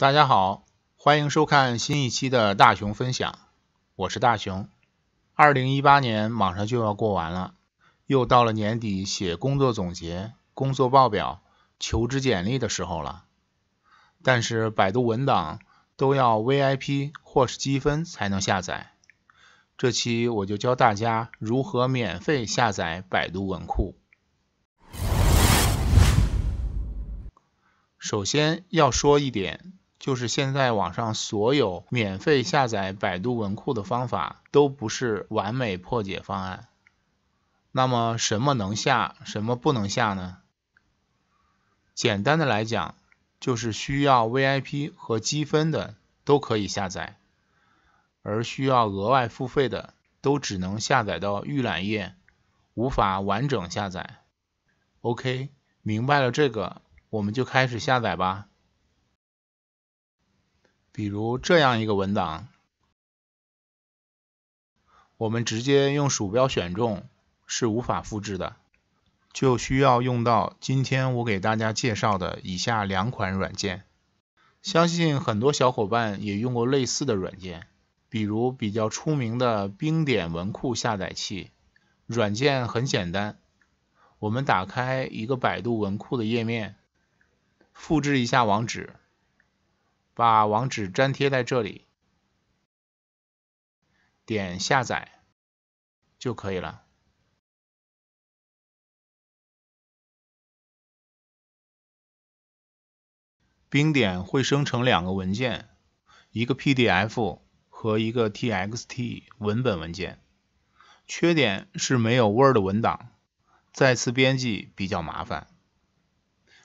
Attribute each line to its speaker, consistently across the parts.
Speaker 1: 大家好，欢迎收看新一期的大熊分享，我是大熊。2018年马上就要过完了，又到了年底写工作总结、工作报表、求职简历的时候了。但是百度文档都要 VIP 或是积分才能下载。这期我就教大家如何免费下载百度文库。首先要说一点，就是现在网上所有免费下载百度文库的方法都不是完美破解方案。那么什么能下，什么不能下呢？简单的来讲，就是需要 VIP 和积分的都可以下载，而需要额外付费的都只能下载到预览页，无法完整下载。OK， 明白了这个，我们就开始下载吧。比如这样一个文档，我们直接用鼠标选中是无法复制的，就需要用到今天我给大家介绍的以下2款软件。相信很多小伙伴也用过类似的软件，比如比较出名的冰点文库下载器。软件很简单，我们打开一个百度文库的页面，复制一下网址，把网址粘贴在这里，点下载就可以了。冰点会生成2个文件，一个 PDF 和一个 TXT 文本文件。缺点是没有 Word 文档，再次编辑比较麻烦。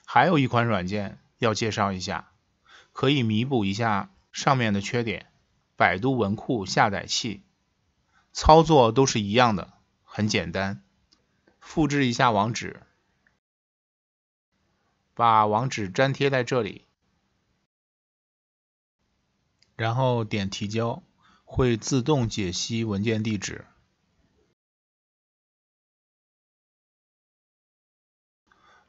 Speaker 1: 还有一款软件要介绍一下，可以弥补一下上面的缺点，百度文库下载器。操作都是一样的，很简单。复制一下网址，把网址粘贴在这里，然后点提交，会自动解析文件地址。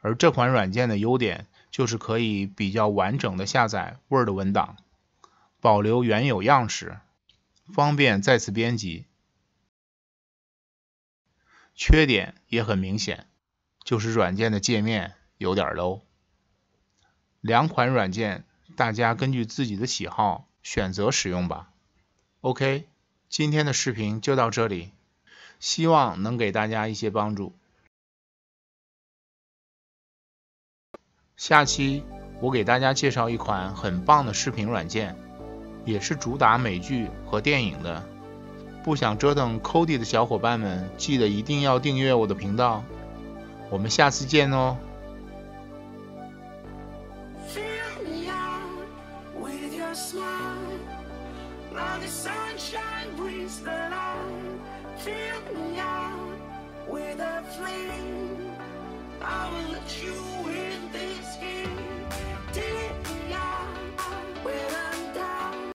Speaker 1: 而这款软件的优点就是可以比较完整的下载 Word 文档，保留原有样式，方便再次编辑。缺点也很明显，就是软件的界面有点 low。2款软件大家根据自己的喜好选择使用吧。OK， 今天的视频就到这里，希望能给大家一些帮助。下期我给大家介绍一款很棒的视频软件，也是主打美剧和电影的。不想折腾 Cody 的小伙伴们，记得一定要订阅我的频道。我们下次见哦。I will let you